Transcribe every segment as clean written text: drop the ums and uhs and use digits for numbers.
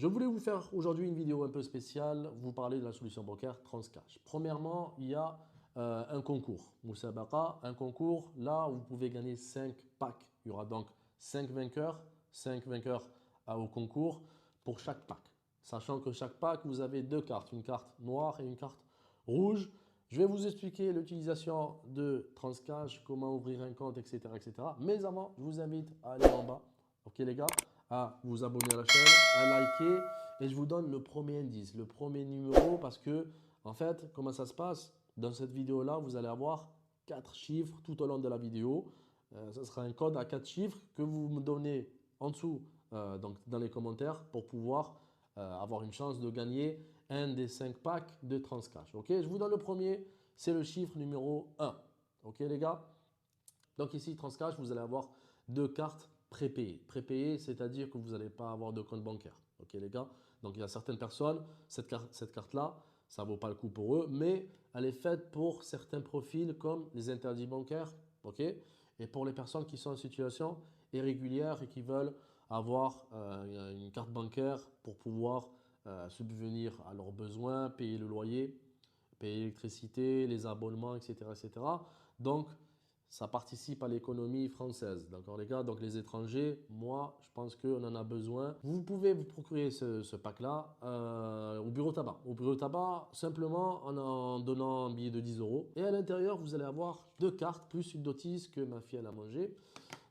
Je voulais vous faire aujourd'hui une vidéo un peu spéciale, vous parler de la solution bancaire Transcash. Premièrement, il y a un concours, Moussabaqa, un concours là où vous pouvez gagner 5 packs. Il y aura donc 5 vainqueurs au concours pour chaque pack. Sachant que chaque pack, vous avez deux cartes, une carte noire et une carte rouge. Je vais vous expliquer l'utilisation de Transcash, comment ouvrir un compte, etc., etc. Mais avant, je vous invite à aller en bas, ok les gars, à vous abonner à la chaîne, à liker et je vous donne le premier indice, le premier numéro parce que en fait, comment ça se passe? Dans cette vidéo-là, vous allez avoir 4 chiffres tout au long de la vidéo. Ce sera un code à 4 chiffres que vous me donnez en dessous donc dans les commentaires pour pouvoir avoir une chance de gagner un des 5 packs de Transcash. Ok, je vous donne le premier, c'est le chiffre numéro 1. Ok les gars? Donc ici, Transcash, vous allez avoir deux cartes prépayées. Prépayées, c'est-à-dire que vous n'allez pas avoir de compte bancaire. Ok les gars? Donc il y a certaines personnes, cette carte-là, ça ne vaut pas le coup pour eux, mais elle est faite pour certains profils comme les interdits bancaires. Ok? Et pour les personnes qui sont en situation irrégulière et qui veulent avoir une carte bancaire pour pouvoir subvenir à leurs besoins, payer le loyer, payer l'électricité, les abonnements, etc., etc. Donc, ça participe à l'économie française. D'accord, les gars? Donc, les étrangers, moi, je pense qu'on en a besoin. Vous pouvez vous procurer ce pack-là au bureau tabac. Au bureau tabac, simplement en donnant un billet de 10 euros. Et à l'intérieur, vous allez avoir deux cartes plus une notice que ma fille elle a mangé.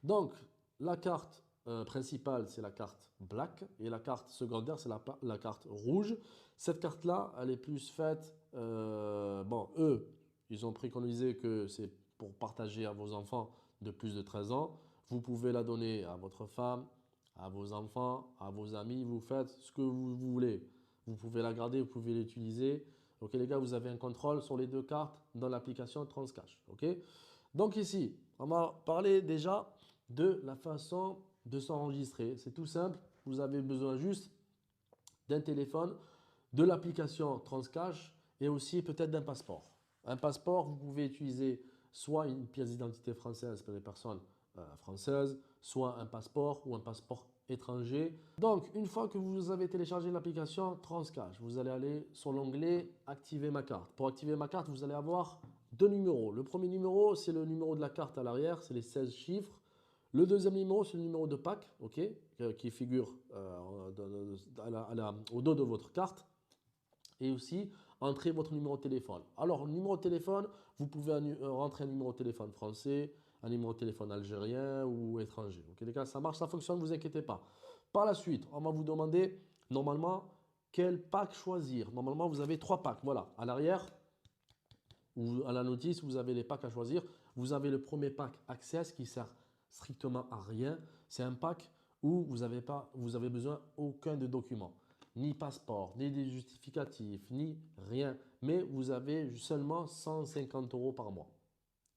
Donc, la carte principale, c'est la carte black et la carte secondaire, c'est la carte rouge. Cette carte-là, elle est plus faite, bon, eux, ils ont préconisé que c'est pour partager à vos enfants de plus de 13 ans. Vous pouvez la donner à votre femme, à vos enfants, à vos amis, vous faites ce que vous voulez. Vous pouvez la garder, vous pouvez l'utiliser. Ok les gars, vous avez un contrôle sur les deux cartes dans l'application Transcash. Ok. Donc ici, on va parler déjà de la façon de s'enregistrer. C'est tout simple. Vous avez besoin juste d'un téléphone, de l'application Transcash et aussi peut-être d'un passeport. Un passeport, vous pouvez utiliser soit une pièce d'identité française pour les personnes françaises, soit un passeport ou un passeport étranger. Donc, une fois que vous avez téléchargé l'application Transcash, vous allez aller sur l'onglet Activer ma carte. Pour activer ma carte, vous allez avoir deux numéros. Le premier numéro, c'est le numéro de la carte à l'arrière, c'est les 16 chiffres. Le deuxième numéro, c'est le numéro de pack, ok, qui figure au dos de votre carte. Et aussi, entrez votre numéro de téléphone. Alors, le numéro de téléphone, vous pouvez rentrer un numéro de téléphone français, un numéro de téléphone algérien ou étranger. Ok, les gars, ça marche, ça fonctionne, ne vous inquiétez pas. Par la suite, on va vous demander, normalement, quel pack choisir. Normalement, vous avez trois packs. Voilà, à l'arrière, ou à la notice, vous avez les packs à choisir. Vous avez le premier pack Access qui sert strictement à rien. C'est un pack où vous avez besoin aucun de documents, ni passeport, ni des justificatifs, ni rien. Mais vous avez seulement 150 euros par mois.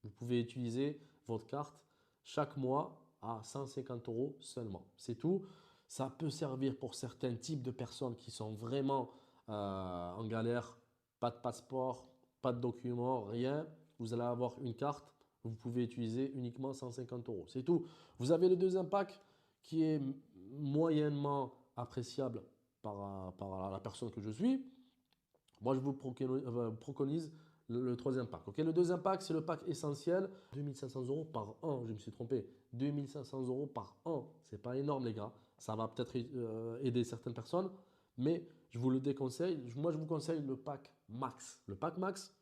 Vous pouvez utiliser votre carte chaque mois à 150 euros seulement. C'est tout. Ça peut servir pour certains types de personnes qui sont vraiment en galère, pas de passeport, pas de documents, rien. Vous allez avoir une carte, vous pouvez utiliser uniquement 150 euros. C'est tout. Vous avez le deuxième pack qui est moyennement appréciable par la personne que je suis. Moi, je vous préconise le troisième pack. Ok, le deuxième pack, c'est le pack essentiel. 2500 euros par an, je me suis trompé. 2500 euros par an. C'est pas énorme, les gars. Ça va peut-être aider certaines personnes, mais je vous le déconseille. Moi, je vous conseille le pack max. Le pack max,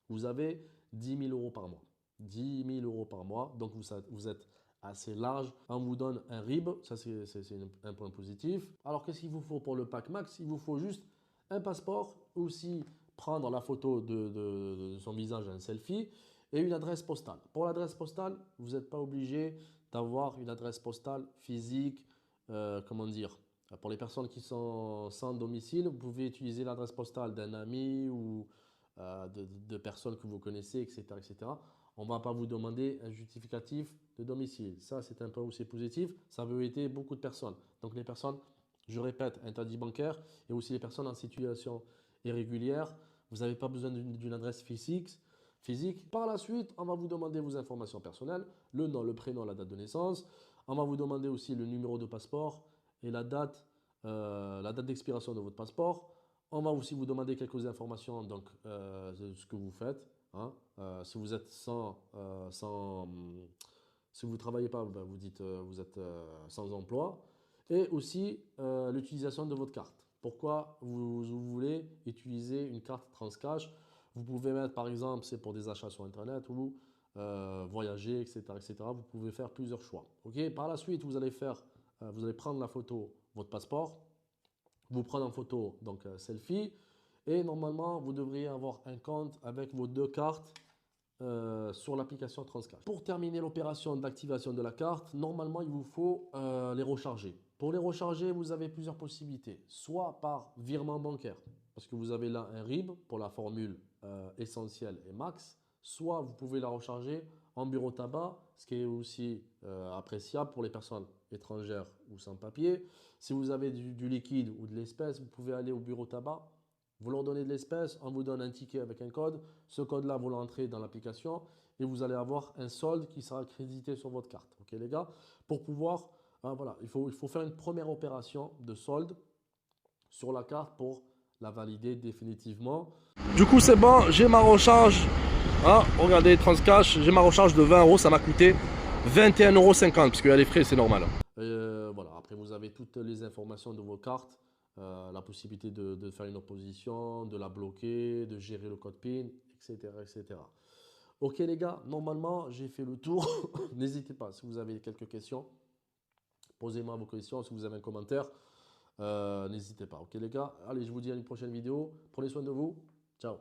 vous avez 10 000 euros par mois. 10 000 euros par mois. Donc, vous êtes assez large. On vous donne un RIB. Ça, c'est un point positif. Alors, qu'est-ce qu'il vous faut pour le pack max? Il vous faut juste un passeport, aussi prendre la photo de son visage, un selfie, et une adresse postale. Pour l'adresse postale, vous n'êtes pas obligé d'avoir une adresse postale physique, comment dire. Pour les personnes qui sont sans domicile, vous pouvez utiliser l'adresse postale d'un ami ou de personnes que vous connaissez, etc., etc. On ne va pas vous demander un justificatif de domicile. Ça, c'est un point aussi positif. Ça veut aider beaucoup de personnes. Donc, les personnes, je répète, interdit bancaire et aussi les personnes en situation irrégulière, vous n'avez pas besoin d'une adresse physique. Par la suite, on va vous demander vos informations personnelles, le nom, le prénom, la date de naissance. On va vous demander aussi le numéro de passeport et la date la date d'expiration de votre passeport. On va aussi vous demander quelques informations donc, de ce que vous faites. Hein. Si vous êtes si vous ne travaillez pas, ben, vous dites vous êtes sans emploi. Et aussi l'utilisation de votre carte. Pourquoi vous voulez utiliser une carte Transcash? Vous pouvez mettre par exemple, c'est pour des achats sur Internet ou voyager, etc., etc. Vous pouvez faire plusieurs choix. Ok. Par la suite, vous allez prendre la photo, votre passeport, vous prenez en photo, donc selfie, et normalement, vous devriez avoir un compte avec vos deux cartes sur l'application Transcash. Pour terminer l'opération d'activation de la carte, normalement, il vous faut les recharger. Pour les recharger, vous avez plusieurs possibilités. Soit par virement bancaire, parce que vous avez là un RIB pour la formule essentielle et max. Soit vous pouvez la recharger en bureau tabac, ce qui est aussi appréciable pour les personnes étrangères ou sans papier. Si vous avez du liquide ou de l'espèce, vous pouvez aller au bureau tabac. Vous leur donnez de l'espèce, on vous donne un ticket avec un code. Ce code-là, vous l'entrez dans l'application et vous allez avoir un solde qui sera crédité sur votre carte. Ok les gars? Pour pouvoir, hein, voilà, il faut faire une première opération de solde sur la carte pour la valider définitivement. Du coup, c'est bon, j'ai ma recharge. Hein, regardez, Transcash, j'ai ma recharge de 20 euros, ça m'a coûté 21,50 € parce qu'il y a les frais, c'est normal. Voilà, après vous avez toutes les informations de vos cartes. La possibilité de faire une opposition, de la bloquer, de gérer le code PIN, etc., etc. Ok les gars, normalement j'ai fait le tour. N'hésitez pas, si vous avez quelques questions, posez-moi vos questions. Si vous avez un commentaire, n'hésitez pas. Ok les gars, allez, je vous dis à une prochaine vidéo. Prenez soin de vous. Ciao.